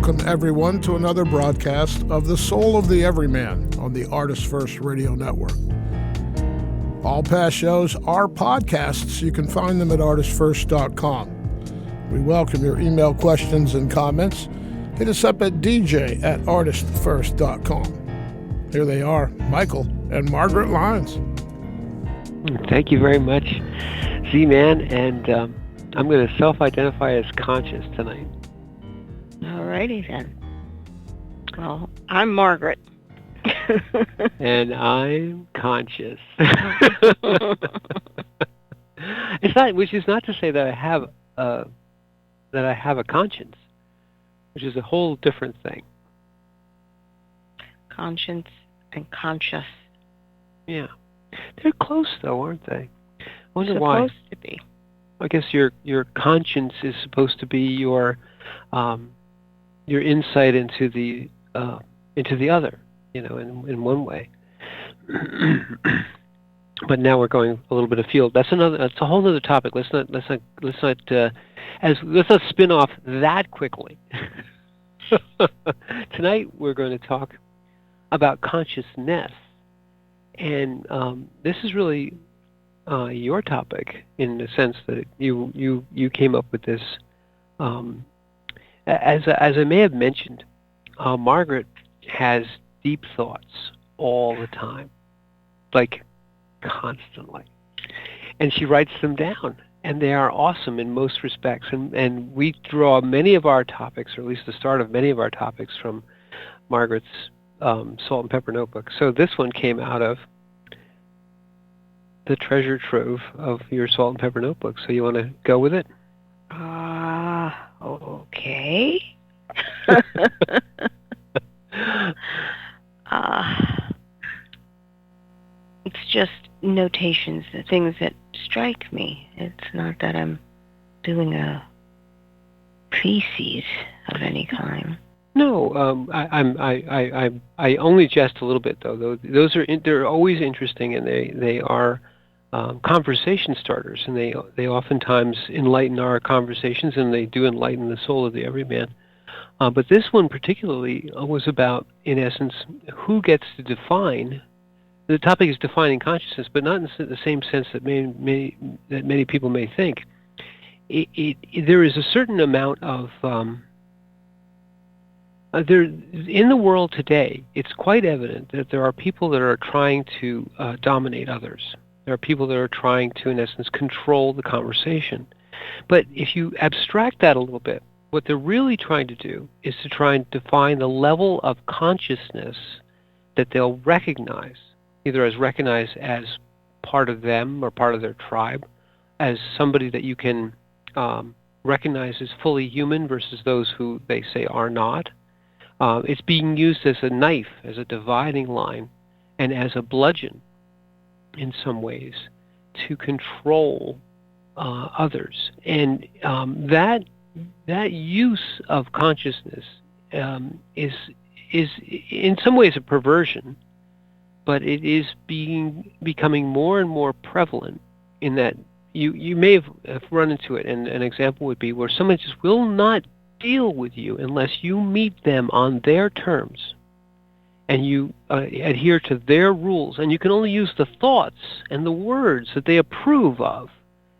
welcome everyone to another broadcast of The Soul of the Everyman on the ArtistFirst radio network. All past shows are podcasts. You can find them at ArtistFirst.com. We welcome your email questions and comments. Hit us up at dj@ArtistFirst.com. Here they are, Michael and Margaret Lyons. Thank you very much, Z-Man, and I'm going to self-identify as conscious tonight. Alrighty then. Well, I'm Margaret. And I'm conscious. Which is not to say that I have a conscience, which is a whole different thing. Conscience and conscious. Yeah. They're close, though, aren't they? I wonder why. Supposed to be. I guess your conscience is supposed to be your insight into the other, in one way. But now we're going a little bit afield. That's a whole other topic. Let's not spin off that quickly. Tonight we're going to talk about consciousness. And this is really your topic, in the sense that you came up with this. As I may have mentioned, Margaret has deep thoughts all the time, like constantly, and she writes them down, and they are awesome in most respects. And we draw many of our topics, or at least the start of many of our topics, from Margaret's Salt and Pepper Notebook. So this one came out of the treasure trove of your Salt and Pepper Notebook. So you want to go with it? Okay. It's just notations, the things that strike me. It's not that I'm doing a thesis of any kind. No, I only jest a little bit, though. They're always interesting, and they are conversation starters, and they oftentimes enlighten our conversations, and they do enlighten the soul of the everyman. But this one particularly was about, in essence, who gets to define. The topic is defining consciousness, but not in the same sense that many people may think. There is a certain amount of in the world today, it's quite evident that there are people that are trying to dominate others. There are people that are trying to, in essence, control the conversation. But if you abstract that a little bit, what they're really trying to do is to try and define the level of consciousness that they'll recognize, either as recognized as part of them or part of their tribe, as somebody that you can recognize as fully human versus those who they say are not. It's being used as a knife, as a dividing line, and as a bludgeon, in some ways, to control others. And that use of consciousness is in some ways a perversion, but it is becoming more and more prevalent, in that you may have run into it. And an example would be where someone just will not deal with you unless you meet them on their terms and you adhere to their rules, and you can only use the thoughts and the words that they approve of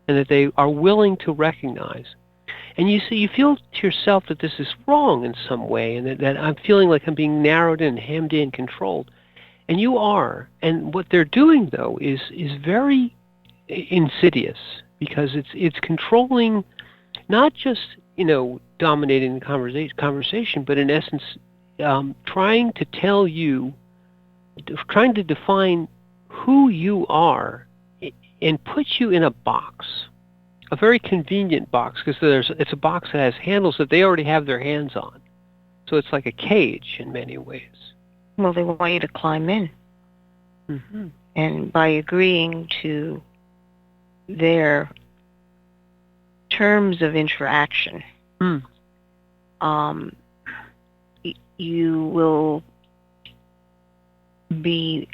and that they are willing to recognize. And you feel to yourself that this is wrong in some way, and that I'm feeling like I'm being narrowed in, hemmed in, controlled. And you are. And what they're doing, though, is very insidious, because it's controlling, not just dominating the conversation, but in essence, trying to tell you, trying to define who you are, and put you in a box, a very convenient box, because it's a box that has handles that they already have their hands on. So it's like a cage in many ways. Well, they want you to climb in. Mm-hmm. And by agreeing to their terms of interaction, you will be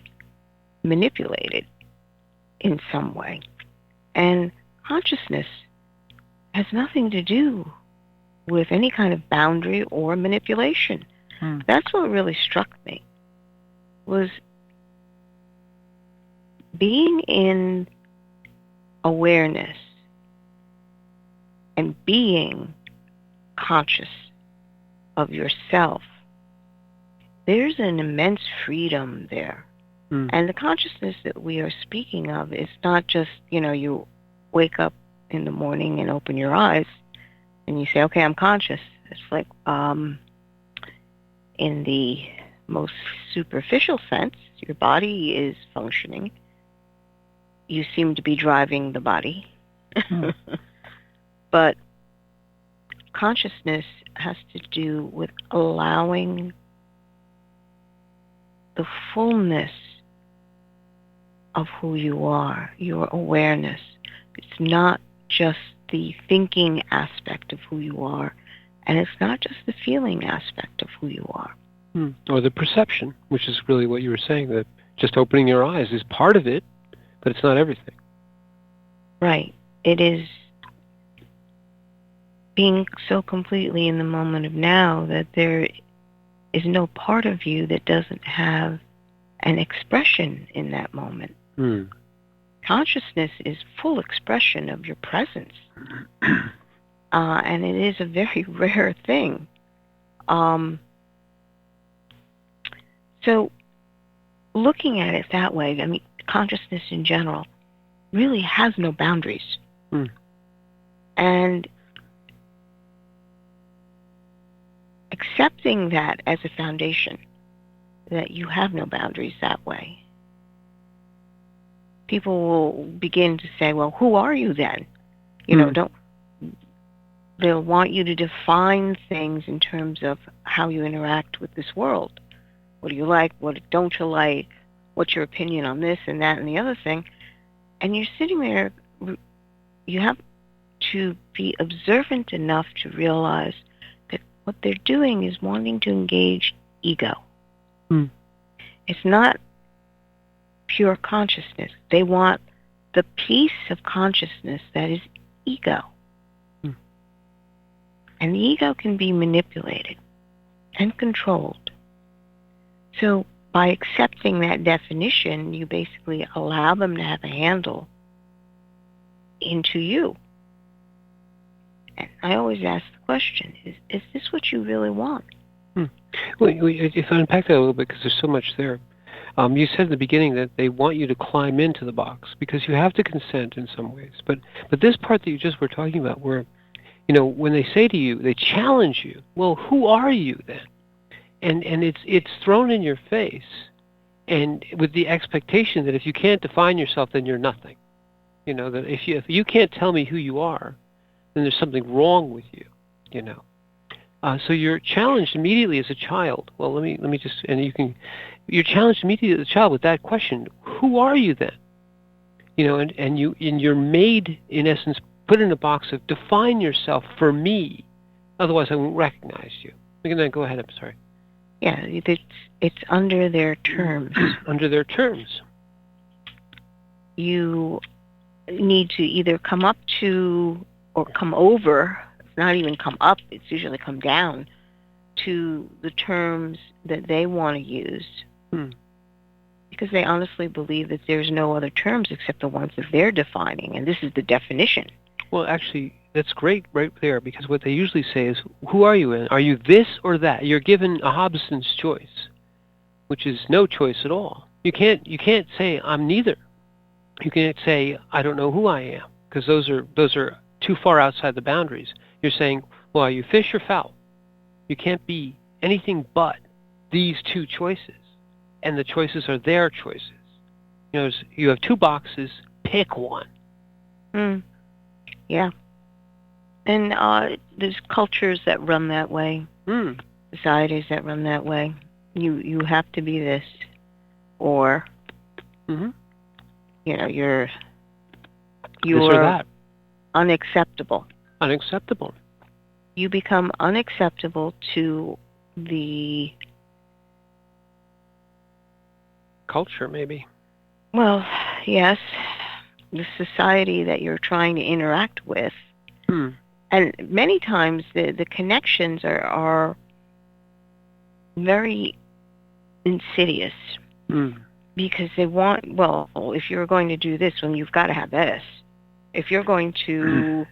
manipulated in some way. And consciousness has nothing to do with any kind of boundary or manipulation. That's what really struck me, was being in awareness and being conscious of yourself. There's an immense freedom there. And the consciousness that we are speaking of is not just, you wake up in the morning and open your eyes and you say, okay, I'm conscious. It's like, in the most superficial sense, your body is functioning. You seem to be driving the body. But consciousness has to do with allowing the fullness of who you are, your awareness. It's not just the thinking aspect of who you are, and it's not just the feeling aspect of who you are. Or the perception, which is really what you were saying, that just opening your eyes is part of it, but it's not everything. Right. It is being so completely in the moment of now that there is no part of you that doesn't have an expression in that moment. Consciousness is full expression of your presence. And it is a very rare thing. So looking at it that way, I mean, consciousness in general really has no boundaries. And accepting that as a foundation, that you have no boundaries that way, people will begin to say, well, who are you then? They'll want you to define things in terms of how you interact with this world. What do you like? What don't you like? What's your opinion on this and that and the other thing? And you're sitting there, you have to be observant enough to realize that what they're doing is wanting to engage ego. It's not pure consciousness. They want the piece of consciousness that is ego. And the ego can be manipulated and controlled. So by accepting that definition, you basically allow them to have a handle into you. And I always ask the question, is this what you really want? Well, if I unpack that a little bit, because there's so much there. You said at the beginning that they want you to climb into the box because you have to consent in some ways. But this part that you just were talking about, where when they say to you, they challenge you. Well, who are you then? And it's thrown in your face, and with the expectation that if you can't define yourself, then you're nothing. That if you can't tell me who you are, then there's something wrong with you. So you're challenged immediately as a child. Well, let me just, you're challenged immediately as a child with that question: who are you then? And you're made, in essence, put in a box of define yourself for me, otherwise I won't recognize you. Go ahead. I'm sorry. Yeah, it's under their terms. Under their terms. You need to either come up to or come over. It's not even come up. It's usually come down to the terms that they want to use. Because they honestly believe that there's no other terms except the ones that they're defining, and this is the definition. Well, actually, that's great right there, because what they usually say is, who are you? Are you this or that? You're given a Hobson's choice, which is no choice at all. You can't say I'm neither. You can't say I don't know who I am, because those are too far outside the boundaries. You're saying, well, are you fish or fowl? You can't be anything but these two choices, and the choices are their choices. You have two boxes. Pick one. Yeah. And there's cultures that run that way. Societies that run that way. You have to be this, or you're this or that. Unacceptable. Unacceptable. You become unacceptable to the culture, maybe. Well, yes, the society that you're trying to interact with And many times the connections are very insidious because they want, well, if you're going to do this, then you've got to have this. If you're going to,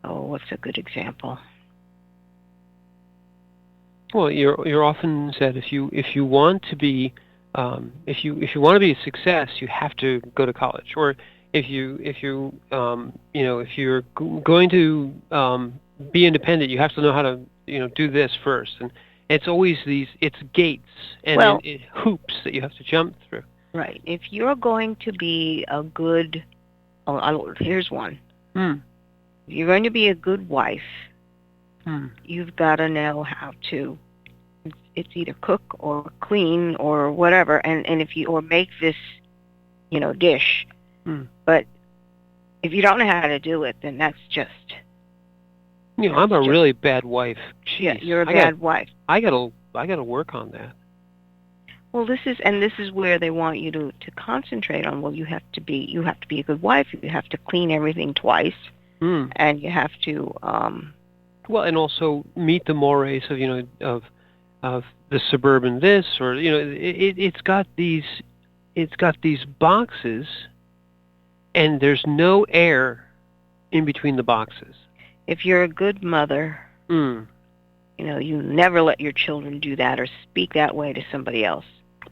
what's a good example? Well, you're often said if you want to be if you want to be a success, you have to go to college, or if you're going to be independent, you have to know how to do this first, and it's always it's gates and hoops that you have to jump through. Right. If you're going to be a good, here's one. If you're going to be a good wife, you've got to know how to. It's either cook or clean or whatever, and if you or make this, dish. But if you don't know how to do it, then that's just. I'm a really bad wife. Jeez, yeah, you're a bad wife. I gotta work on that. Well, this is where they want you to concentrate on. Well, you have to be a good wife. You have to clean everything twice, and you have to. Well, and also meet the mores of of the suburban this, or it's got these boxes, and there's no air in between the boxes. If you're a good mother, you never let your children do that or speak that way to somebody else.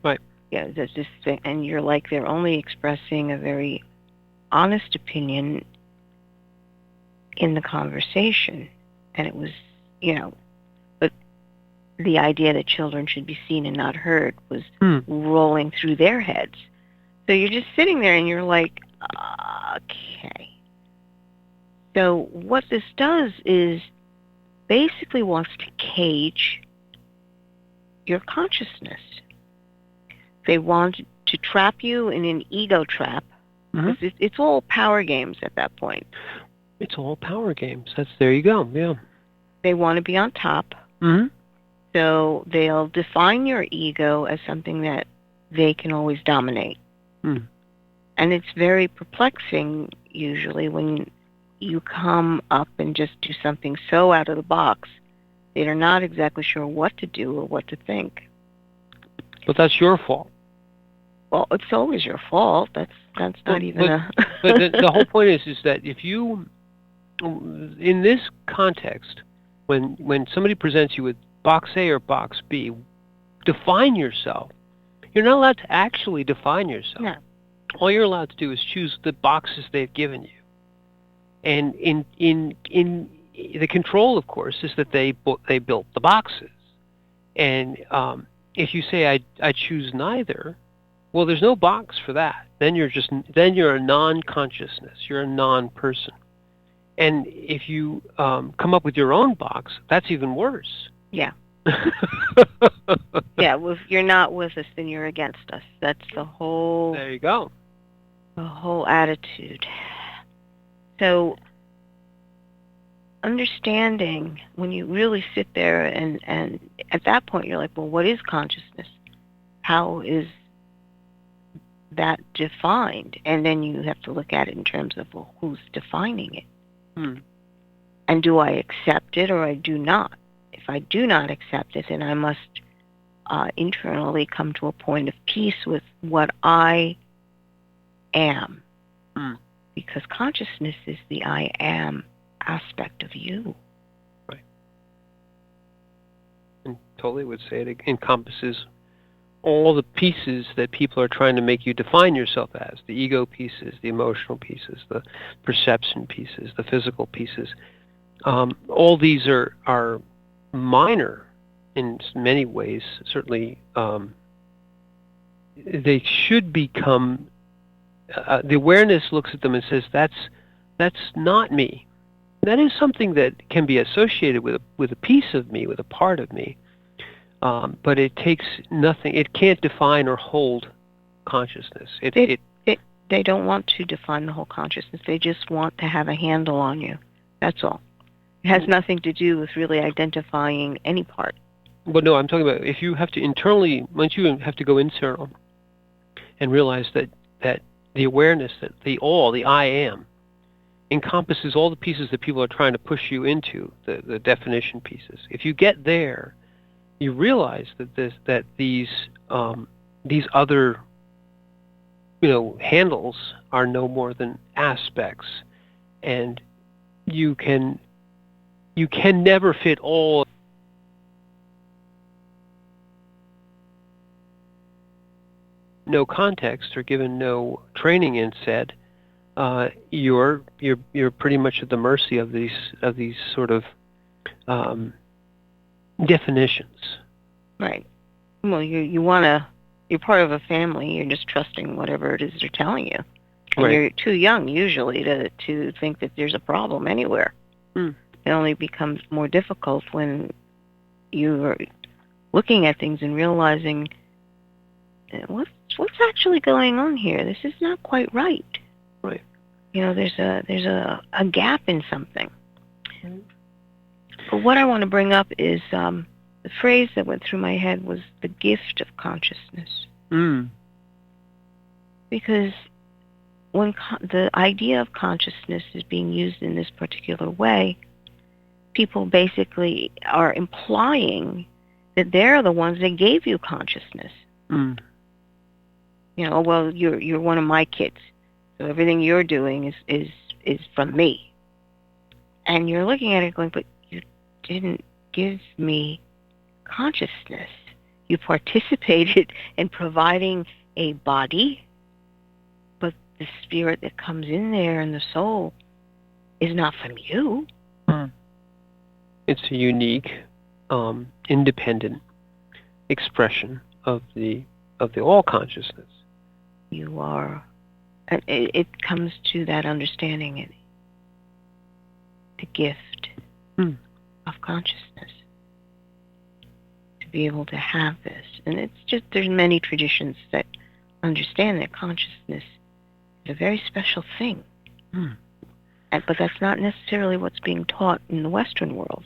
Right. Yeah, there's this thing, and you're like they're only expressing a very honest opinion in the conversation, and it was, but the idea that children should be seen and not heard was rolling through their heads. So you're just sitting there, and you're like, okay. So what this does is basically wants to cage your consciousness. They want to trap you in an ego trap. It's all power games at that point. It's all power games. There you go. Yeah. They want to be on top. So they'll define your ego as something that they can always dominate. And it's very perplexing usually when you come up and just do something so out of the box that you're not exactly sure what to do or what to think. But that's your fault. Well, it's always your fault. That's not even a... But the whole point is that if you, in this context, when somebody presents you with box A or box B, define yourself. You're not allowed to actually define yourself. No. All you're allowed to do is choose the boxes they've given you. And in the control, of course, is that they built the boxes. And if you say I choose neither, well, there's no box for that. Then you're a non-consciousness. You're a non-person. And if you come up with your own box, that's even worse. Yeah. Yeah. Well, if you're not with us, then you're against us. That's the whole. There you go. The whole attitude. So, understanding when you really sit there and at that point you're like, well, what is consciousness? How is that defined? And then you have to look at it in terms of, well, who's defining it? And do I accept it or I do not? If I do not accept it, then I must internally come to a point of peace with what I am. Because consciousness is the I am aspect of you. Right. And totally would say it encompasses all the pieces that people are trying to make you define yourself as. The ego pieces, the emotional pieces, the perception pieces, the physical pieces. All these are minor in many ways. Certainly, they should become... the awareness looks at them and says, that's not me. That is something that can be associated with a piece of me, with a part of me. But it takes nothing. It can't define or hold consciousness. They don't want to define the whole consciousness. They just want to have a handle on you. That's all. It has nothing to do with really identifying any part. But no, I'm talking about if you have to internally, once you have to go internal and realize that the awareness that the I am encompasses all the pieces that people are trying to push you into, the definition pieces. If you get there, you realize that these other handles are no more than aspects, and you can never fit all. No context or given no training in said, you're pretty much at the mercy of these sort of definitions. Right. Well, you're part of a family. You're just trusting whatever it is they're telling you, and Right. You're too young usually to think that there's a problem anywhere. It only becomes more difficult when you're looking at things and realizing what's actually going on here. This is not quite right. Right. There's a gap in something. But what I want to bring up is the phrase that went through my head was the gift of consciousness. Because when the idea of consciousness is being used in this particular way, people basically are implying that they're the ones that gave you consciousness. Well, you're one of my kids, so everything you're doing is from me. And you're looking at it going, but you didn't give me consciousness. You participated in providing a body, but the spirit that comes in there and the soul is not from you. It's a unique, independent expression of the all consciousness. You are, and it comes to that understanding, the gift of consciousness, to be able to have this. And it's just, there's many traditions that understand that consciousness is a very special thing. But that's not necessarily what's being taught in the Western world.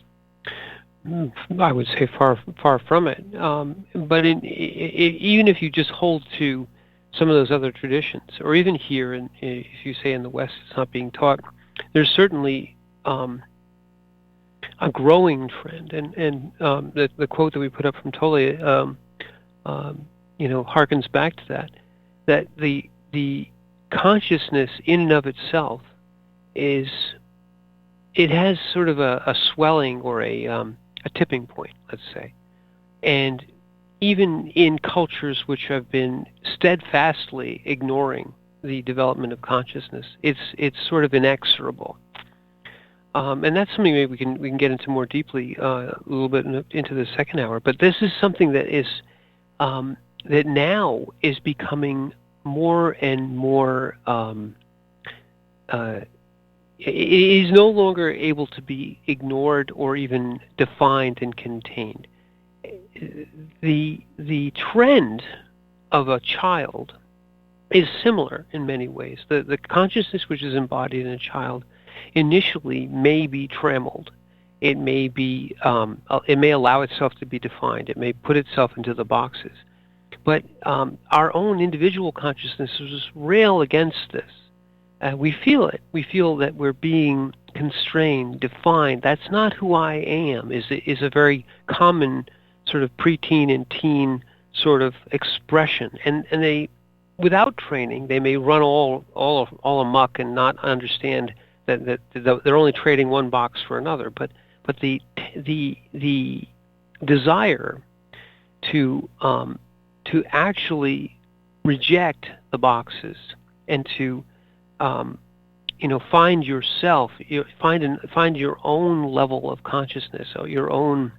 I would say far from it. But even if you just hold to some of those other traditions, or even here, if you say in the West it's not being taught, there's certainly a growing trend. And the quote that we put up from Tolle, harkens back to that the consciousness in and of itself it has sort of a swelling or a tipping point, let's say. And even in cultures which have been steadfastly ignoring the development of consciousness, it's sort of inexorable. And that's something maybe we can get into more deeply a little bit into the second hour. But this is something that is that now is becoming more and more. It is no longer able to be ignored or even defined and contained. The trend of a child is similar in many ways. The consciousness which is embodied in a child initially may be trammeled. It may be it may allow itself to be defined. It may put itself into the boxes. But our own individual consciousnesses rail against this. We feel it. We feel that we're being constrained, defined. That's not who I am. Is a very common sort of preteen and teen sort of expression. And they, without training, they may run all amok and not understand that they're only trading one box for another. But the desire to actually reject the boxes and to find yourself, find your own level of consciousness, or your own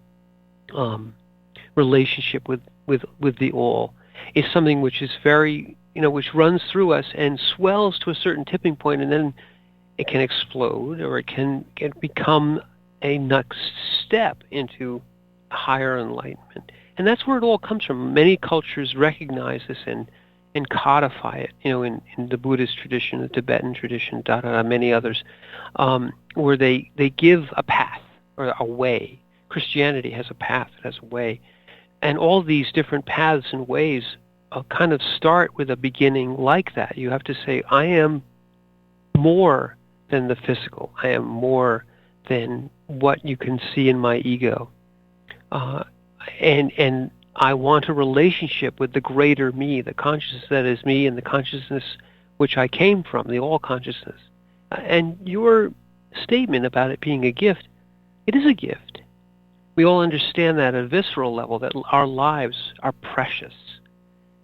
relationship with the all, is something which is very, which runs through us and swells to a certain tipping point, and then it can explode, or it can become a next step into higher enlightenment. And that's where it all comes from. Many cultures recognize this and codify it, in the Buddhist tradition, the Tibetan tradition, many others, where they give a path or a way. Christianity has a path, it has a way. And all these different paths and ways kind of start with a beginning like that. You have to say, I am more than the physical. I am more than what you can see in my ego. And I want a relationship with the greater me, the consciousness that is me, and the consciousness which I came from, the all consciousness. And your statement about it being a gift, it is a gift. We all understand that at a visceral level, that our lives are precious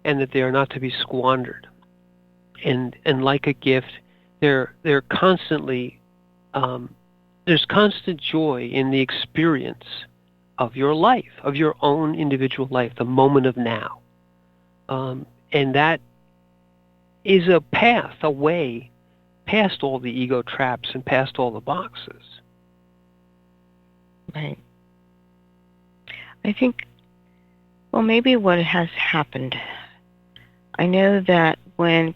and that they are not to be squandered. And like a gift, they're constantly, there's constant joy in the experience of your life, of your own individual life, the moment of now. And that is a path, a way past all the ego traps and past all the boxes. Right. I think, well, maybe what has happened, I know that when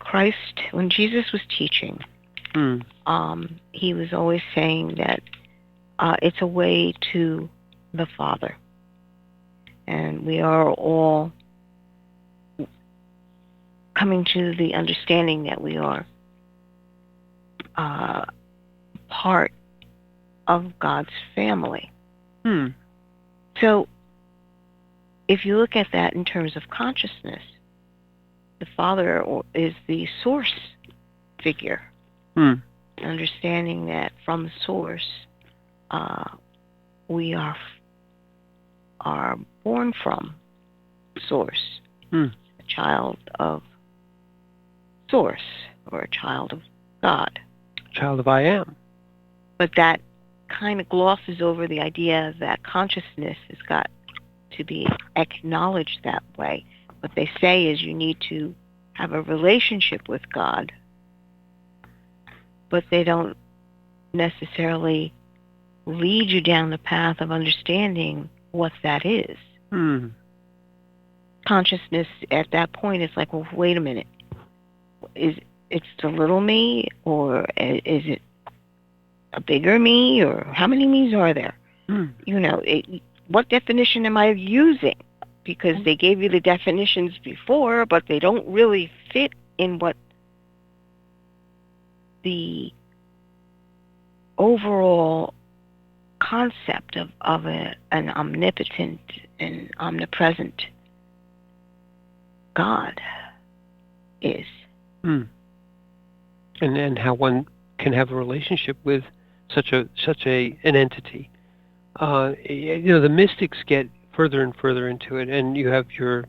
Jesus was teaching, he was always saying that it's a way to the Father. And we are all coming to the understanding that we are part of God's family. So if you look at that in terms of consciousness, the Father is the source figure. Understanding that from the source, we are born from source, a child of source, or a child of God. Child of I am. But that kind of glosses over the idea that consciousness has got to be acknowledged that way. What they say is you need to have a relationship with God, but they don't necessarily lead you down the path of understanding what that is. Consciousness at that point is like, well, wait a minute. It's the little me, or is it a bigger me, or how many me's are there? You know, what definition am I using? Because they gave you the definitions before, but they don't really fit in what the overall concept of an omnipotent and omnipresent God is. And how one can have a relationship with such an entity. The mystics get further and further into it, and you have your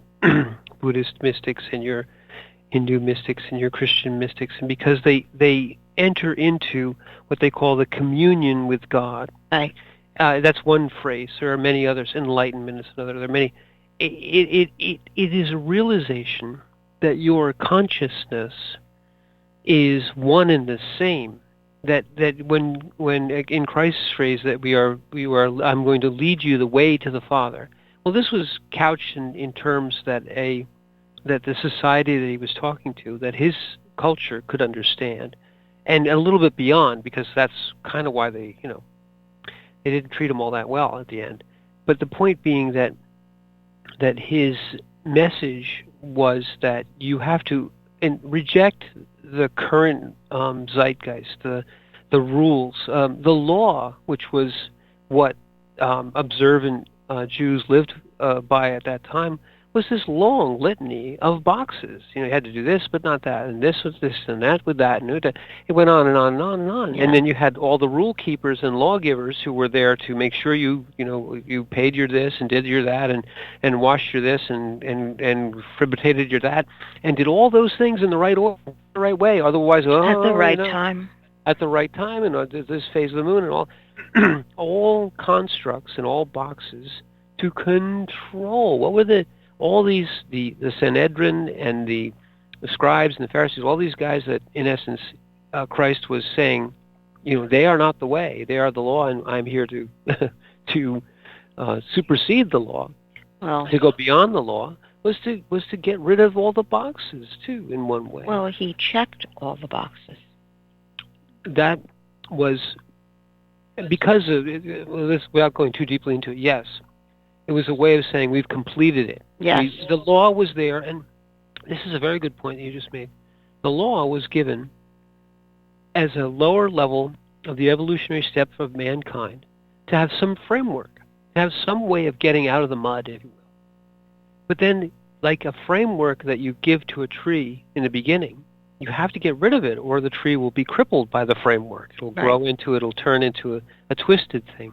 Buddhist mystics and your Hindu mystics and your Christian mystics, and because they enter into what they call the communion with God. Right. That's one phrase. There are many others. Enlightenment is another. There are many. It is a realization that your consciousness is one and the same. That when in Christ's phrase that we are I'm going to lead you the way to the Father. Well, this was couched in terms that the society that he was talking to, that his culture could understand, and a little bit beyond, because that's kind of why they didn't treat him all that well at the end. But the point being that his message was that you have to reject the current zeitgeist, the rules, the law, which was what observant Jews lived by at that time, was this long litany of boxes. You had to do this, but not that, and this was this, and that with that, and it went on and on and on and on. Yeah. And then you had all the rule keepers and lawgivers who were there to make sure you paid your this and did your that, and washed your this and fribitated your that, and did all those things in the right order, the right way. Otherwise, at the right time. At the right time, and this phase of the moon and all, all constructs and all boxes to control. What were all these, the Sanhedrin and the scribes and the Pharisees, all these guys that, in essence, Christ was saying, they are not the way, they are the law, and I'm here to supersede the law, to go beyond the law, was to get rid of all the boxes too, in one way. Well, he checked all the boxes. That was because of this, without going too deeply into it. Yes, it was a way of saying we've completed it. Yes. The law was there, and this is a very good point that you just made. The law was given as a lower level of the evolutionary step of mankind, to have some framework, to have some way of getting out of the mud, if you will. But then, like a framework that you give to a tree in the beginning, you have to get rid of it, or the tree will be crippled by the framework. It'll grow into, it'll turn into a twisted thing.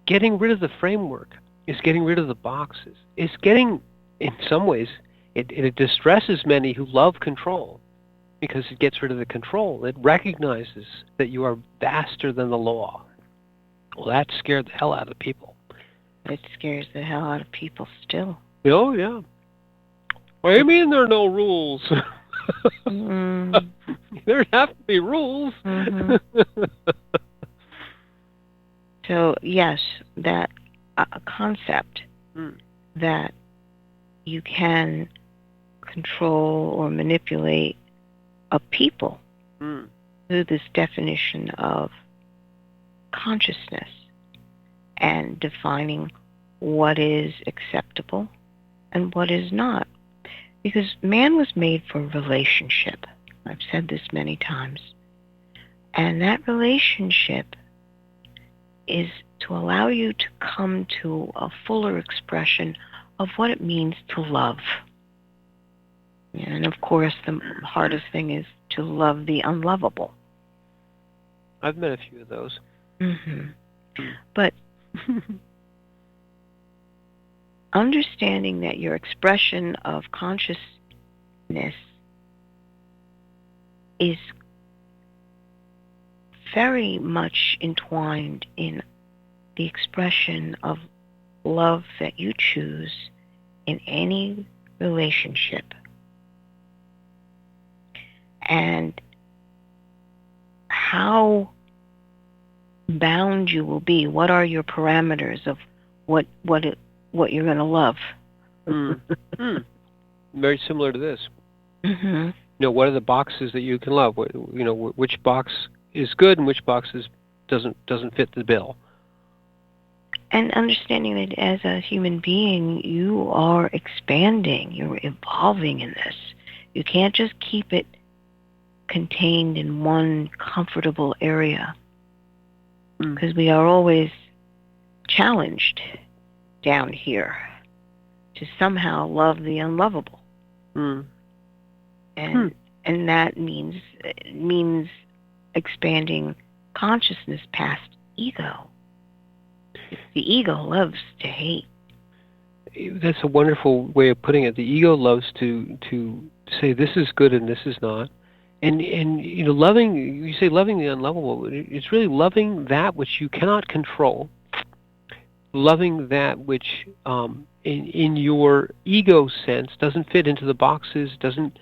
Getting rid of the framework is getting rid of the boxes. It's getting, in some ways, it distresses many who love control, because it gets rid of the control. It recognizes that you are vaster than the law. Well, that scared the hell out of people. It scares the hell out of people still. Oh, yeah. What do you mean there are no rules? Mm. There have to be rules. Mm-hmm. So, yes, that concept that you can control or manipulate a people through this definition of consciousness and defining what is acceptable and what is not. Because man was made for relationship. I've said this many times. And that relationship is to allow you to come to a fuller expression of what it means to love. And of course, the hardest thing is to love the unlovable. I've met a few of those. Mm-hmm. But understanding that your expression of consciousness is very much entwined in the expression of love that you choose in any relationship. And how bound you will be. What are your parameters of what you're going to love? Very similar to this. Mm-hmm. You know, what are the boxes that you can love? You know, which box is good and which box doesn't fit the bill. And understanding that as a human being, you are expanding, you're evolving in this. You can't just keep it contained in one comfortable area, because we are always challenged down here to somehow love the unlovable. And that means expanding consciousness past ego. The ego loves to hate. That's a wonderful way of putting it. The ego loves to say this is good and this is not. And you know, loving, you say loving the unlovable, it's really loving that which you cannot control. Loving that which in your ego sense doesn't fit into the boxes, doesn't,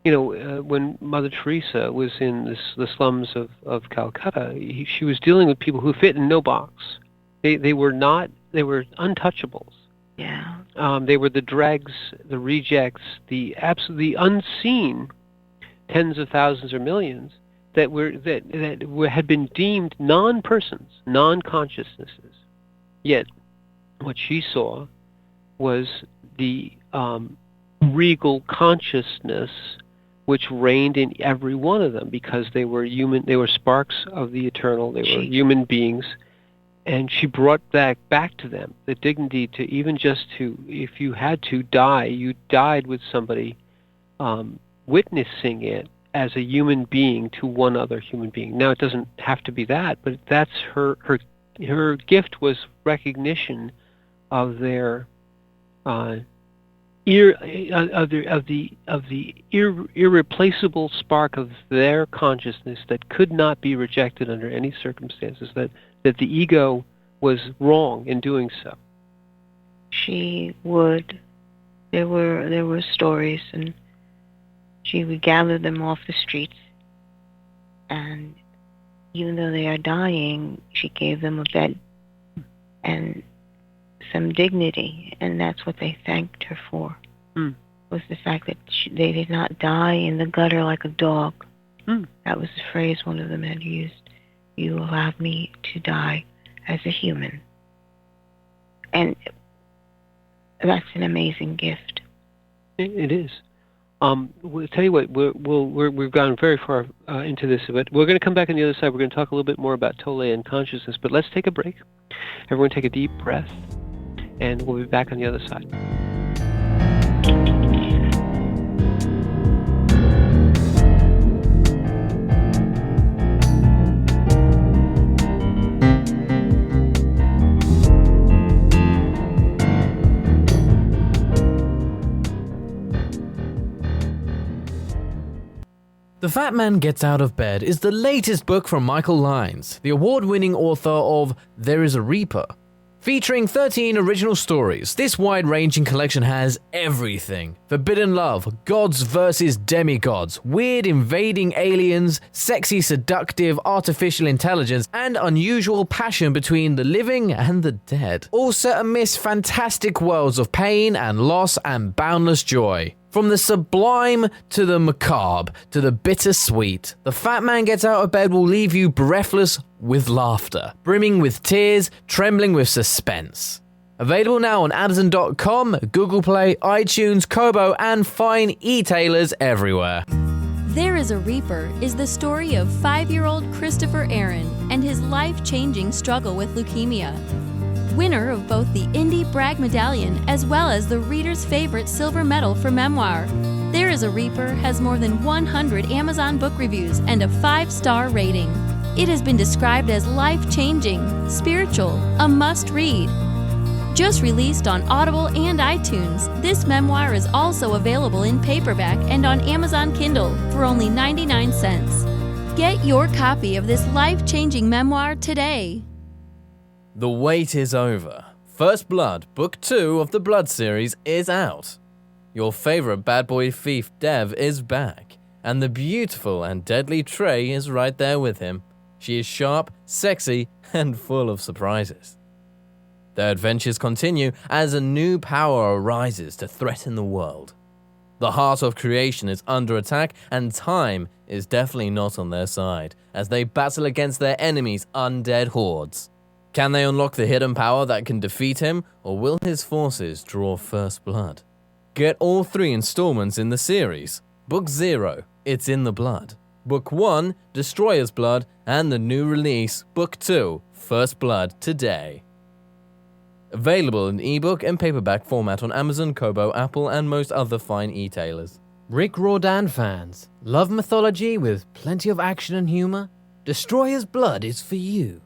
you know, when Mother Teresa was in the slums of Calcutta, she was dealing with people who fit in no box. They were untouchables. Yeah. They were the dregs, the rejects, the absolutely unseen tens of thousands or millions that had been deemed non-persons, non-consciousnesses. Yet, what she saw was the regal consciousness which reigned in every one of them, because they were human. They were sparks of the eternal. They were human beings. And she brought that back to them, the dignity to even just to, if you had to die, you died with somebody witnessing it as a human being to one other human being. Now, it doesn't have to be that, but that's her gift was recognition of their irreplaceable spark of their consciousness that could not be rejected under any circumstances, that the ego was wrong in doing so. There were stories, and she would gather them off the streets, and even though they are dying, she gave them a bed and some dignity, and that's what they thanked her for, was the fact that they did not die in the gutter like a dog. That was the phrase one of them had used. You allowed me to die as a human. And that's an amazing gift. It is. We'll tell you what, we've gone very far into this, but we're going to come back on the other side. We're going to talk a little bit more about Tolle and consciousness, but let's take a break. Everyone take a deep breath, and we'll be back on the other side. The Fat Man Gets Out of Bed is the latest book from Michael Lyons, the award-winning author of There is a Reaper. Featuring 13 original stories, this wide-ranging collection has everything. Forbidden love, gods versus demigods, weird invading aliens, sexy seductive artificial intelligence, and unusual passion between the living and the dead. All set amidst fantastic worlds of pain and loss and boundless joy. From the sublime to the macabre to the bittersweet, The Fat Man Gets Out of Bed will leave you breathless with laughter, brimming with tears, trembling with suspense. Available now on Amazon.com, Google Play, iTunes, Kobo, and fine e-tailers everywhere. There is a Reaper is the story of 5-year-old Christopher Aaron and his life-changing struggle with leukemia. Winner of both the Indie Brag Medallion as well as the reader's favorite silver medal for memoir. There is a Reaper has more than 100 Amazon book reviews and a 5-star rating. It has been described as life-changing, spiritual, a must-read. Just released on Audible and iTunes, this memoir is also available in paperback and on Amazon Kindle for only 99 cents. Get your copy of this life-changing memoir today. The wait is over. First Blood, Book 2 of the Blood series is out. Your favorite bad boy thief, Dev, is back, and the beautiful and deadly Trey is right there with him. She is sharp, sexy, and full of surprises. Their adventures continue as a new power arises to threaten the world. The heart of creation is under attack, and time is definitely not on their side, as they battle against their enemies' undead hordes. Can they unlock the hidden power that can defeat him, or will his forces draw first blood? Get all 3 installments in the series. Book 0, It's in the Blood. Book 1, Destroyer's Blood, and the new release, Book 2, First Blood, today. Available in ebook and paperback format on Amazon, Kobo, Apple, and most other fine e-tailers. Rick Riordan fans, love mythology with plenty of action and humor? Destroyer's Blood is for you.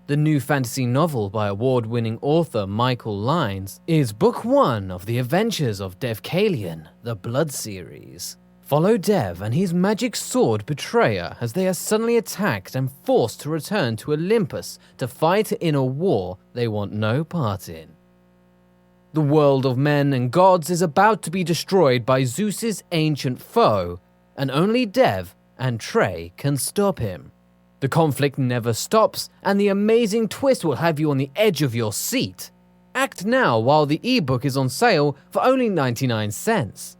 The new fantasy novel by award-winning author Michael Lyons is Book 1 of the adventures of Dev Kalian, the Blood series. Follow Dev and his magic sword Betrayer as they are suddenly attacked and forced to return to Olympus to fight in a war they want no part in. The world of men and gods is about to be destroyed by Zeus's ancient foe, and only Dev and Trey can stop him. The conflict never stops, and the amazing twist will have you on the edge of your seat. Act now while the ebook is on sale for only 99 cents.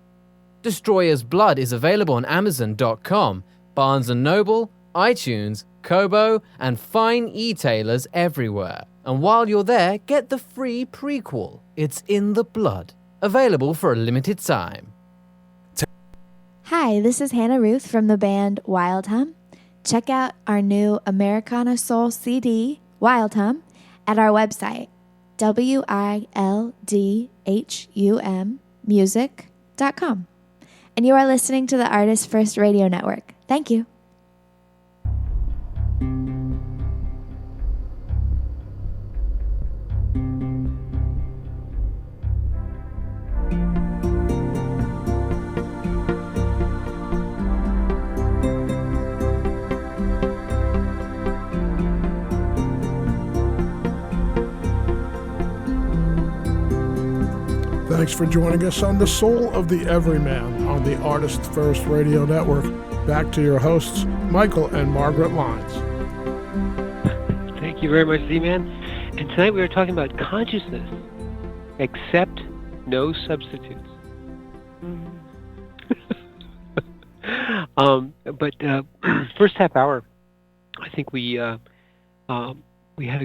Destroyer's Blood is available on Amazon.com, Barnes & Noble, iTunes, Kobo, and fine e-tailers everywhere. And while you're there, get the free prequel, It's in the Blood, available for a limited time. Hi, this is Hannah Ruth from the band Wild Hum. Check out our new Americana Soul CD, Wild Hum, at our website, wildhummusic.com. And you are listening to the ArtistFirst Radio Network. Thank you. Thanks for joining us on The Soul of the Everyman on the ArtistFirst Radio Network. Back to your hosts, Michael and Margaret Lyons. Thank you very much, Z-Man. And tonight we are talking about consciousness. Accept no substitutes. But first half hour, I think we had a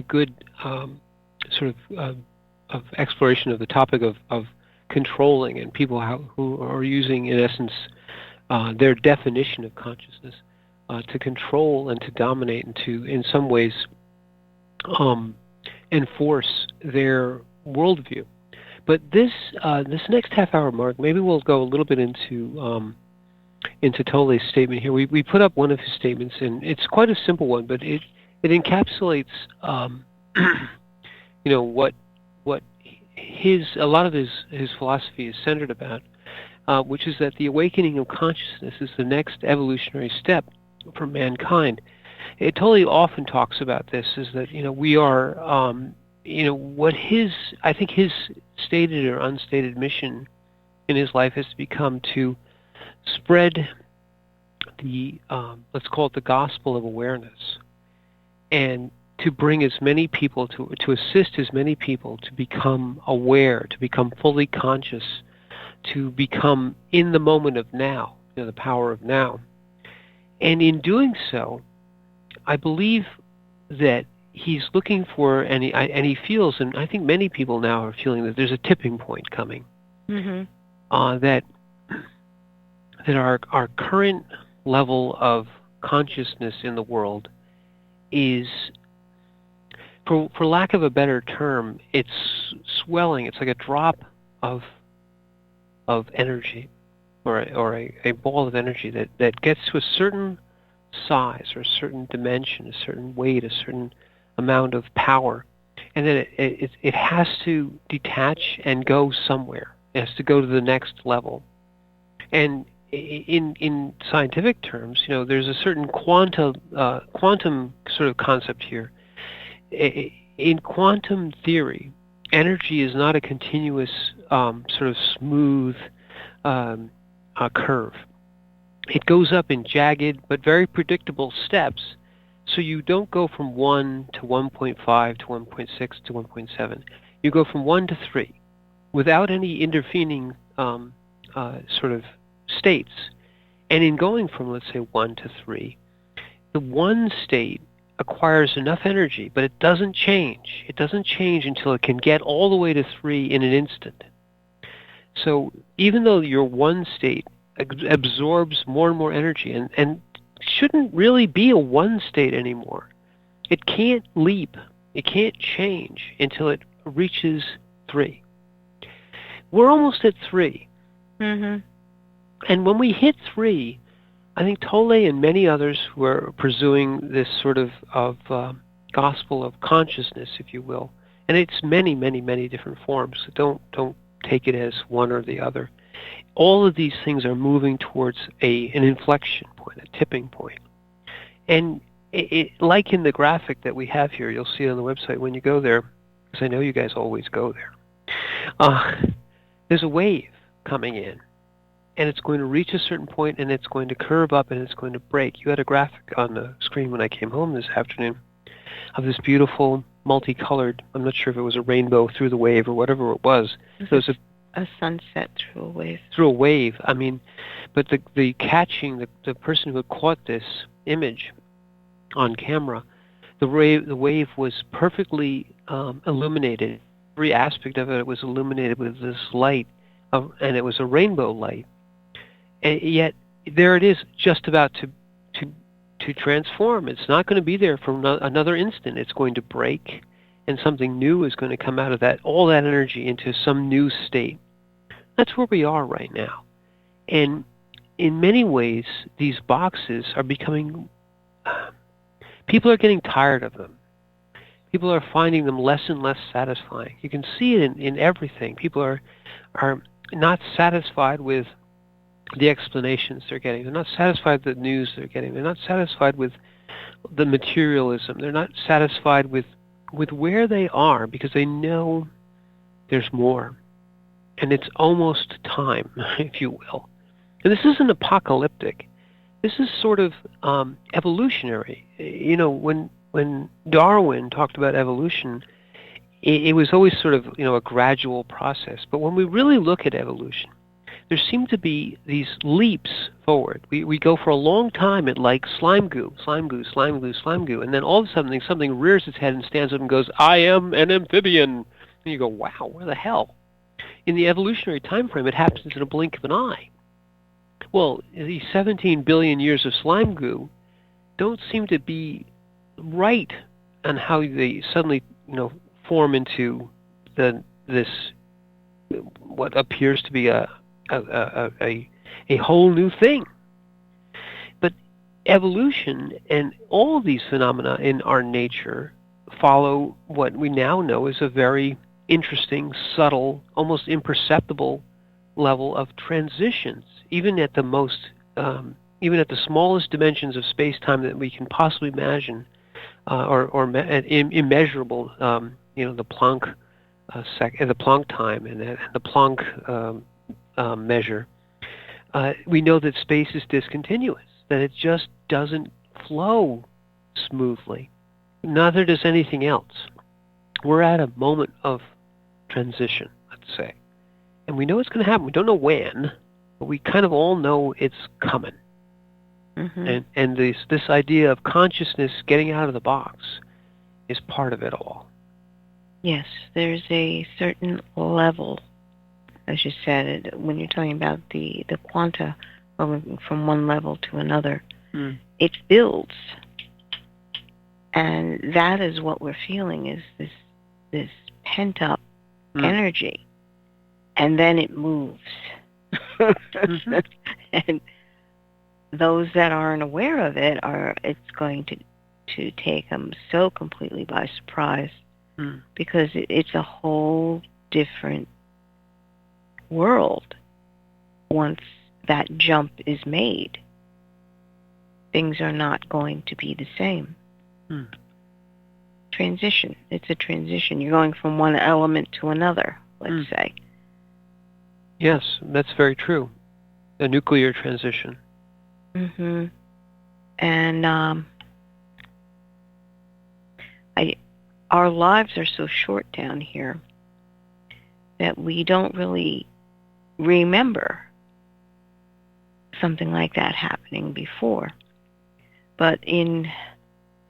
good sort of exploration of the topic of controlling, and people who are using, in essence, their definition of consciousness to control and to dominate and to, in some ways, enforce their worldview. But this next half hour, Mark, maybe we'll go a little bit into Tole's statement here. We put up one of his statements, and it's quite a simple one, but it encapsulates what a lot of his philosophy is centered about, which is that the awakening of consciousness is the next evolutionary step for mankind. Tole often talks about this, is that we are what his stated or unstated mission in his life has become to spread the let's call it the gospel of awareness, and to bring as many people to assist as many people to become aware, to become fully conscious, to become in the moment of now, the power of now. And in doing so, I believe that he's looking for, and he feels, and I think many people now are feeling, that there's a tipping point coming. Mm-hmm. That our current level of consciousness in the world is, for lack of a better term, it's swelling. It's like a drop of energy, or a ball of energy that gets to a certain size or a certain dimension, a certain weight, a certain amount of power, and then it has to detach and go somewhere. It has to go to the next level. And in scientific terms, there's a certain quantum sort of concept here. In quantum theory, energy is not a continuous sort of smooth curve. It goes up in jagged but very predictable steps, so you don't go from 1 to 1.5 to 1.6 to 1.7. You go from 1 to 3 without any intervening sort of states. And in going from, let's say, 1 to 3, the 1 state acquires enough energy, but it doesn't change. It doesn't change until it can get all the way to 3 in an instant. So even though your 1 state absorbs more and more energy and shouldn't really be a 1 state anymore, it can't leap, it can't change until it reaches 3. We're almost at 3. Mm-hmm. And when we hit 3, I think Tole and many others who are pursuing this sort of gospel of consciousness, if you will, and it's many, many, many different forms, so don't take it as one or the other. All of these things are moving towards an inflection point, a tipping point. And it, like in the graphic that we have here, you'll see it on the website when you go there, because I know you guys always go there. There's a wave coming in, and it's going to reach a certain point, and it's going to curve up, and it's going to break. You had a graphic on the screen when I came home this afternoon of this beautiful, multicolored, I'm not sure if it was a rainbow through the wave or whatever it was. So it was a sunset through a wave. Through a wave. I mean, but the catching, the person who had caught this image on camera, the wave was perfectly illuminated. Every aspect of it was illuminated with this light, and it was a rainbow light. And yet, there it is, just about to transform. It's not going to be there for another instant. It's going to break, and something new is going to come out of that, all that energy into some new state. That's where we are right now. And in many ways, these boxes are becoming, people are getting tired of them. People are finding them less and less satisfying. You can see it in everything. People are not satisfied with the explanations they're getting. They're not satisfied with the news they're getting. They're not satisfied with the materialism. They're not satisfied with where they are, because they know there's more. And it's almost time, if you will. And this isn't apocalyptic. This is sort of evolutionary. When Darwin talked about evolution, it was always sort of a gradual process. But when we really look at evolution, there seem to be these leaps forward. We go for a long time at like slime goo, and then all of a sudden something rears its head and stands up and goes, "I am an amphibian." And you go, "Wow, where the hell?" In the evolutionary time frame, it happens in a blink of an eye. Well, these 17 billion years of slime goo don't seem to be right on how they suddenly, form into this what appears to be a whole new thing. But evolution and all of these phenomena in our nature follow what we now know is a very interesting, subtle, almost imperceptible level of transitions, even at the smallest dimensions of space-time that we can possibly imagine, immeasurable. The Planck the Planck time and the Planck measure. We know that space is discontinuous, that it just doesn't flow smoothly. Neither does anything else. We're at a moment of transition, let's say. And we know it's going to happen. We don't know when, but we kind of all know it's coming. Mm-hmm. And this idea of consciousness getting out of the box is part of it all. Yes, there's a certain level, as you said, when you're talking about the quanta moving from one level to another. It builds. And that is what we're feeling, is this pent-up energy. And then it moves. Mm-hmm. And those that aren't aware of it, it's going to take them so completely by surprise, because it's a whole different world once that jump is made. Things are not going to be the same. Transition. It's a transition. You're going from one element to another, let's say. Yes, that's very true. A nuclear transition. Mm-hmm. And our lives are so short down here that we don't really remember something like that happening before. But in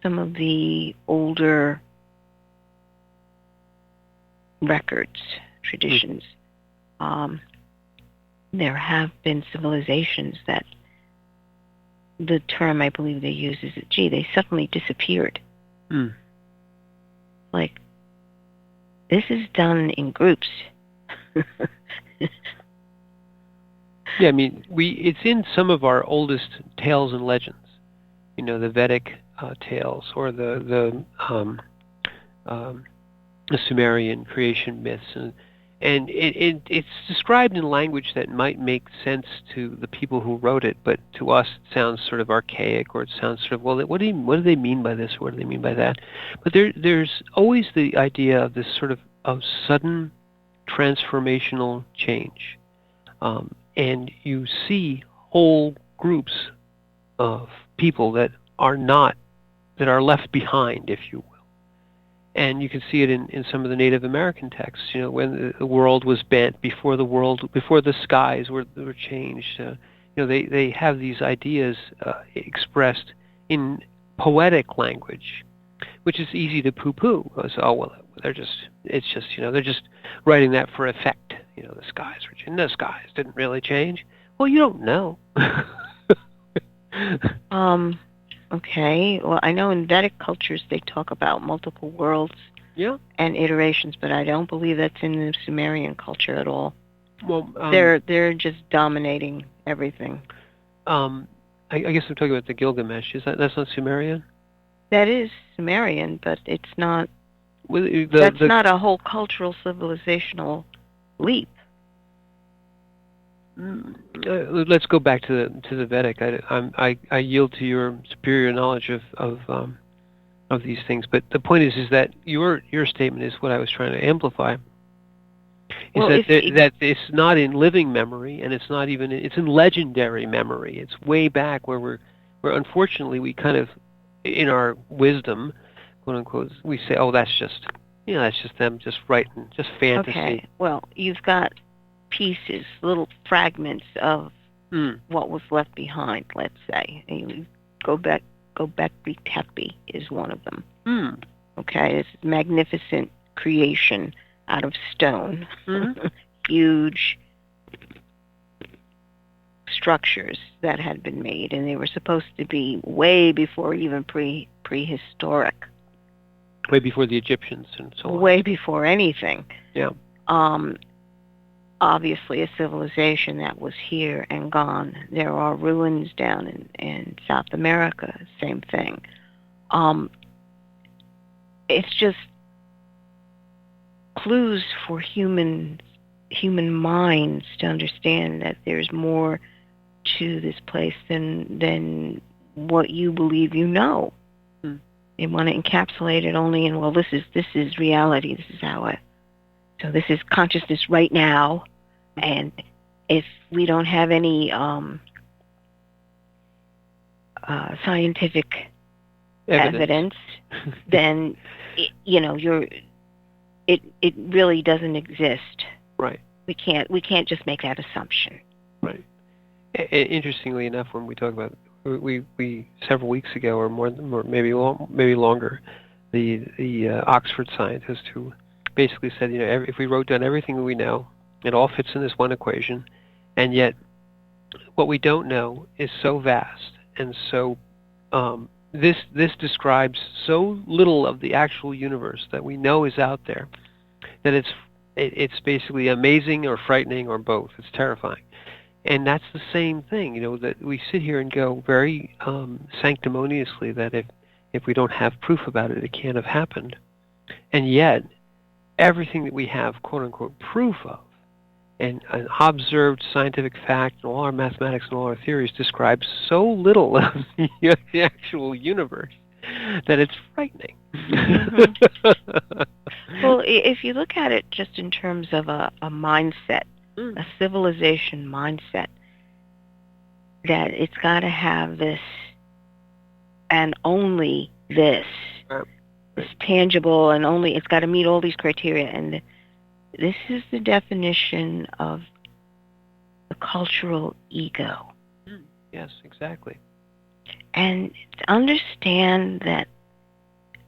some of the older records, traditions, there have been civilizations that the term I believe they use is, they suddenly disappeared. Like, this is done in groups. Yeah, I mean, it's in some of our oldest tales and legends. The Vedic tales, or the Sumerian creation myths, and it's described in language that might make sense to the people who wrote it, but to us it sounds sort of archaic, or it sounds sort of, what do they mean by this, or what do they mean by that? But there's always the idea of this sort of sudden transformational change, and you see whole groups of people that are left behind, if you will. And you can see it in some of the Native American texts, when the world was bent, before the skies were changed. They have these ideas expressed in poetic language, which is easy to poo-poo. They're just writing that for effect. The skies were changed. The skies didn't really change. Well, you don't know. Okay. Well, I know in Vedic cultures they talk about multiple worlds and iterations, but I don't believe that's in the Sumerian culture at all. Well, they're just dominating everything. I guess I'm talking about the Gilgamesh. That's not Sumerian? That is Sumerian, but it's not. That's not a whole cultural civilizational leap. Let's go back to the Vedic. I yield to your superior knowledge of these things. But the point is that your statement is what I was trying to amplify. That it's not in living memory, and it's not even it's in legendary memory. It's way back where unfortunately we kind of, in our wisdom, quote unquote, we say, oh, that's just them just writing, just fantasy. Okay. Well, you've got pieces, little fragments of what was left behind, let's say. And Gobekli Tepe is one of them. Okay, it's a magnificent creation out of stone, huge structures that had been made, and they were supposed to be way before even prehistoric, way before the Egyptians and so on. way before anything. Yeah. Obviously a civilization that was here and gone. There are ruins down in South America, same thing. It's just clues for human minds to understand that there's more to this place than what you believe you know. They want to encapsulate it only in, well, this is reality. This is so this is consciousness right now. And if we don't have any scientific evidence then it really doesn't exist. Right. We can't just make that assumption. Right. Interestingly enough, when we talk about we several weeks ago or more maybe longer, the Oxford scientist who basically said, if we wrote down everything we know, it all fits in this one equation, and yet what we don't know is so vast, and so this describes so little of the actual universe that we know is out there, that it's basically amazing or frightening or both. It's terrifying. And that's the same thing, that we sit here and go very sanctimoniously that if we don't have proof about it, it can't have happened. And yet, everything that we have, quote-unquote, proof of, and an observed scientific fact, and all our mathematics and all our theories describe so little of the actual universe that it's frightening. Mm-hmm. Well, if you look at it just in terms of a mindset, a civilization mindset, that it's got to have this and only this, this tangible, and only it's got to meet all these criteria, and this is the definition of the cultural ego. Yes, exactly. And to understand that,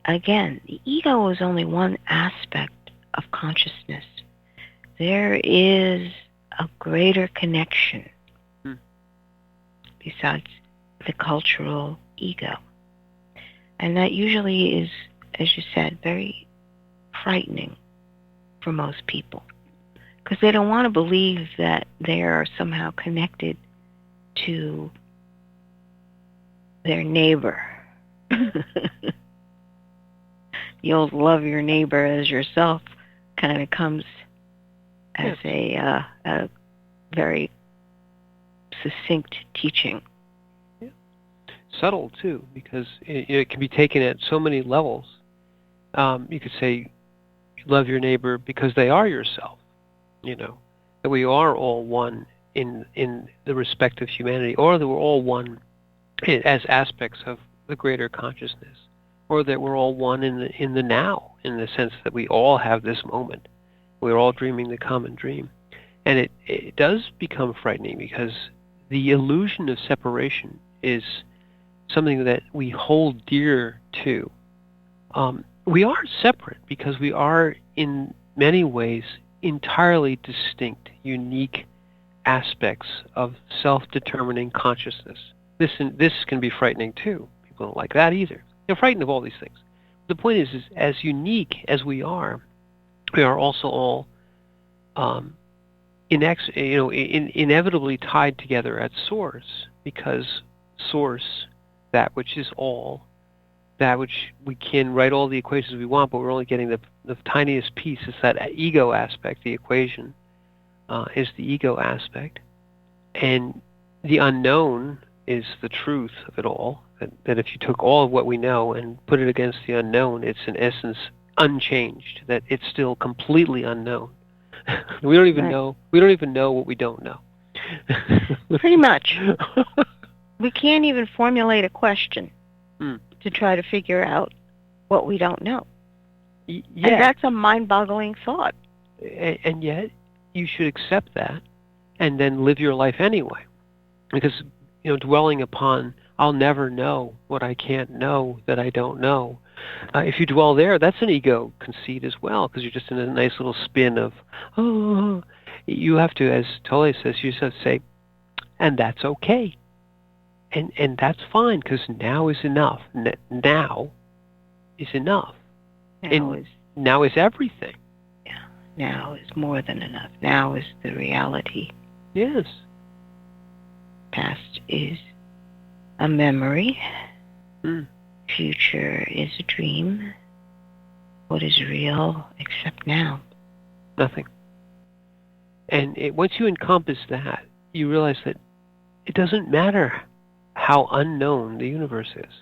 again, the ego is only one aspect of consciousness. There is a greater connection besides the cultural ego. And that usually is, as you said, very frightening for most people, because they don't want to believe that they are somehow connected to their neighbor. The old love your neighbor as yourself kind of comes as a very succinct teaching. Yeah. Subtle, too, because it can be taken at so many levels. You could say, love your neighbor because they are yourself, that we are all one in the respect of humanity, or that we're all one as aspects of the greater consciousness, or that we're all one in the now, in the sense that we all have this moment. We're all dreaming the common dream. And it does become frightening because the illusion of separation is something that we hold dear to. We are separate because we are, in many ways, entirely distinct, unique aspects of self-determining consciousness. This can be frightening, too. People don't like that either. They're frightened of all these things. The point is as unique as we are also all inevitably tied together at source, because source, that which is all, that which we can write all the equations we want, but we're only getting the tiniest piece. It's that ego aspect. The equation is the ego aspect. And the unknown is the truth of it all, that if you took all of what we know and put it against the unknown, it's in essence unchanged, that it's still completely unknown. We don't even know what we don't know. Pretty much. We can't even formulate a question to try to figure out what we don't know. Yeah. And that's a mind-boggling thought. And yet, you should accept that and then live your life anyway. Because, dwelling upon, I'll never know what I can't know that I don't know. If you dwell there, that's an ego conceit as well, because you're just in a nice little spin of, You have to, as Tolle says, you just have to say, and that's okay. And that's fine, because now is enough. Now is enough. Now is everything. Yeah. Now is more than enough. Now is the reality. Yes. Past is a memory. Mm. Future is a dream. What is real except now? Nothing. And once you encompass that, you realize that it doesn't matter how unknown the universe is.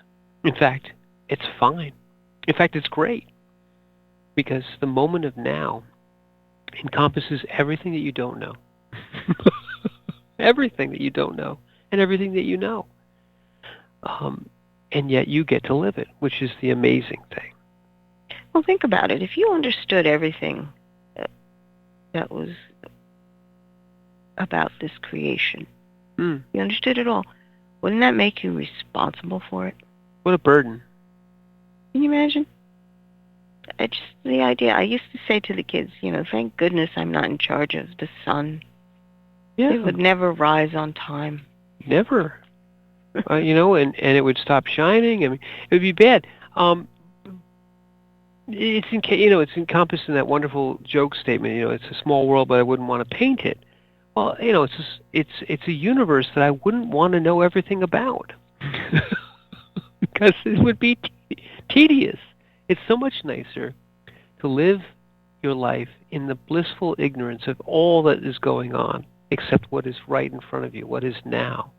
In fact, it's fine. In fact, it's great. Because the moment of now encompasses everything that you don't know. Everything that you don't know. And everything that you know. And yet you get to live it, which is the amazing thing. Well, think about it. If you understood everything that was about this creation, you understood it all, wouldn't that make you responsible for it? What a burden. Can you imagine? It's just the idea. I used to say to the kids, thank goodness I'm not in charge of the sun. Yeah. It would never rise on time. Never. And it would stop shining. I mean, it would be bad. It's encompassed in that wonderful joke statement. It's a small world, but I wouldn't want to paint it. Well, it's a universe that I wouldn't want to know everything about, because it would be tedious. It's so much nicer to live your life in the blissful ignorance of all that is going on, except what is right in front of you, what is now.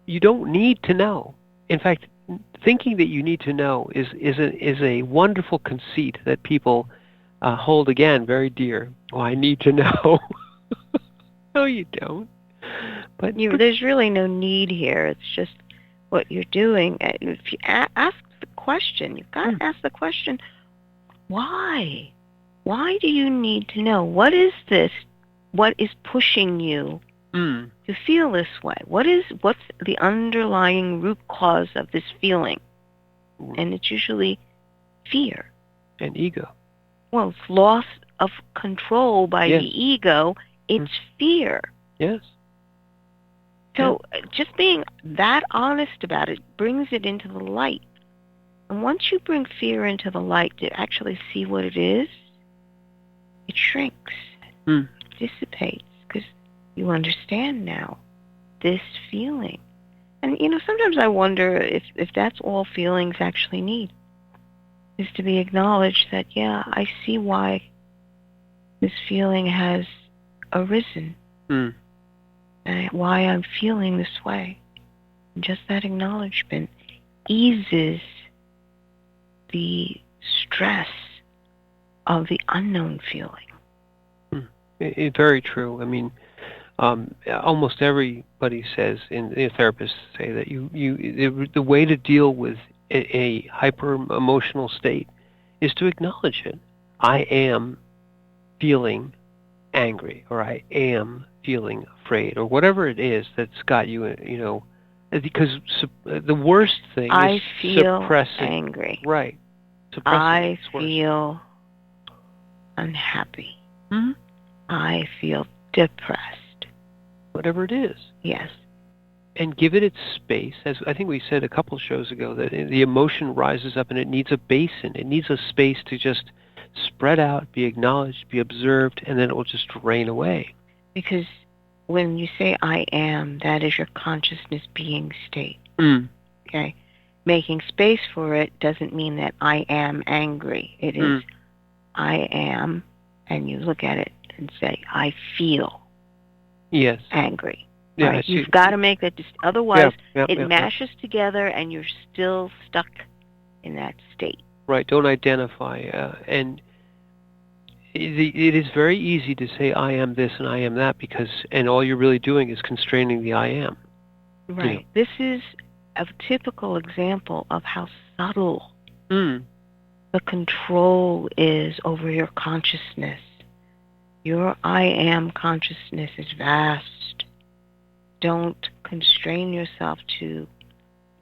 You don't need to know. In fact, thinking that you need to know is a wonderful conceit that people hold, again, very dear. Oh, I need to know. No, you don't. But there's really no need here. It's just what you're doing. If you ask the question, you've got to ask the question, why? Why do you need to know? What is this? What is pushing you to feel this way? What's the underlying root cause of this feeling? And it's usually fear. And ego. Well, it's loss of control by Yes. the ego. It's fear. Yes. So just being that honest about it brings it into the light. And once you bring fear into the light to actually see what it is, it shrinks, dissipates, because you understand now this feeling. And, sometimes I wonder if that's all feelings actually need, is to be acknowledged that, I see why this feeling has arisen, and why I'm feeling this way. And just that acknowledgement eases the stress of the unknown feeling. Very true. I mean, almost everybody says, therapists say that the way to deal with a hyper emotional state is to acknowledge it. I am feeling angry, or I am feeling afraid, or whatever it is that's got you, because the worst thing I is feel suppressing. Angry. Right. Suppressing. I feel unhappy. I feel depressed. Whatever it is. Yes. And give it its space. As I think we said a couple shows ago, that the emotion rises up and it needs a basin. It needs a space to just spread out, be acknowledged, be observed, and then it will just drain away. Because when you say I am, that is your consciousness being state. Okay? Making space for it doesn't mean that I am angry. It is I am, and you look at it and say, I feel angry. Yeah, right? You've got to make that, otherwise it mashes together and you're still stuck in that state. Right, don't identify. And it is very easy to say I am this and I am that, and all you're really doing is constraining the I am. Right. This is a typical example of how subtle the control is over your consciousness. Your I am consciousness is vast. Don't constrain yourself to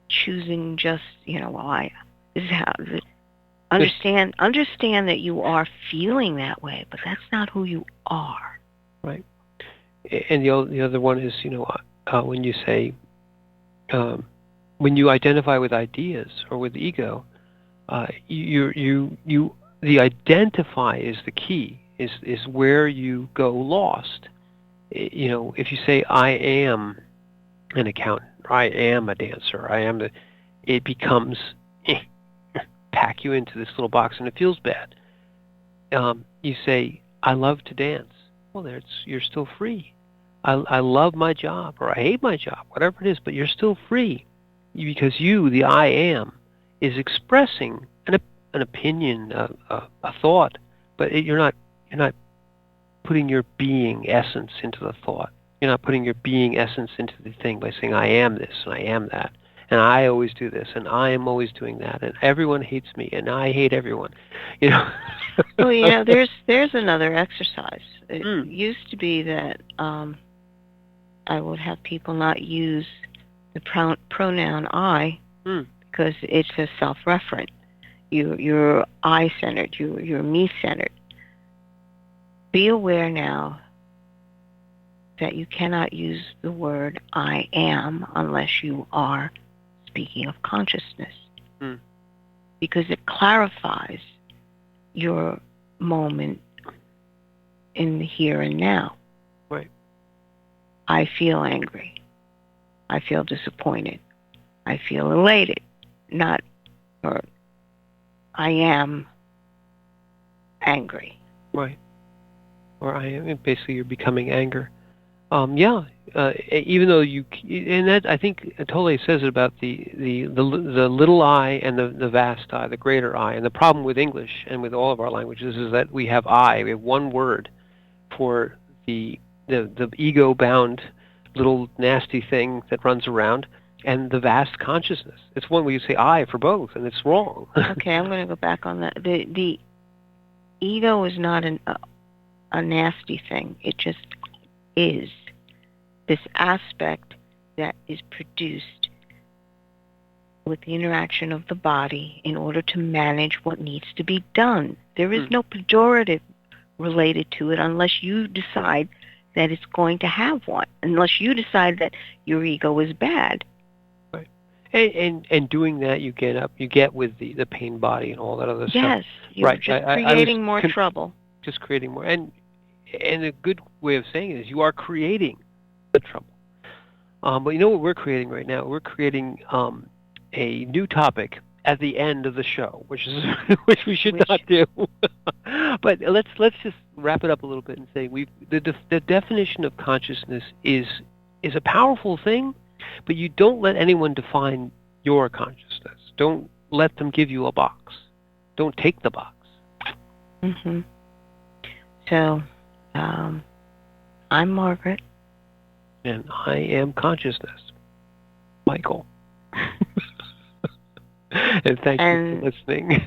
choosing just, this is how. Understand that you are feeling that way, but that's not who you are. Right. And the other one is, when you say, when you identify with ideas or with ego, the identify is the key, is where you go lost. If you say I am an accountant, or I am a dancer, it becomes pack you into this little box, and it feels bad. You say I love to dance. Well, you're still free. I love my job, or I hate my job, whatever it is, but you're still free, because the I am, is expressing an opinion, a thought, but you're not putting your being essence into the thought. You're not putting your being essence into the thing by saying I am this and I am that, and I always do this and I am always doing that, and everyone hates me and I hate everyone. Well, there's another exercise. It used to be that I would have people not use the pronoun I because it's a self-referent. You're I-centered. You're me-centered. Be aware now that you cannot use the word I am unless you are speaking of consciousness, because it clarifies your moment in the here and now. Right. I feel angry. I feel disappointed. I feel elated. Or I am angry. Right. Or I am, basically you're becoming anger. Even though and that, I think Tolle says it about the little I and the vast I, the greater I. And the problem with English and with all of our languages is that we have one word for the ego-bound little nasty thing that runs around, and the vast consciousness. It's one where you say I for both, and it's wrong. Okay, I'm going to go back on that. The ego is not a nasty thing. It just is this aspect that is produced with the interaction of the body in order to manage what needs to be done. There is no pejorative related to it unless you decide that it's going to have one, unless you decide that your ego is bad. Right. And doing that, you get with the pain body and all that other stuff. Yes, you're just creating more trouble. Just creating more. And a good way of saying it is you are creating the trouble. But you know what we're creating right now? We're creating a new topic at the end of the show, which we should not do. But let's just wrap it up a little bit and say the definition of consciousness is a powerful thing, but you don't let anyone define your consciousness. Don't let them give you a box. Don't take the box. Mm-hmm. So, I'm Margaret. And I am consciousness, Michael. And thank you for listening.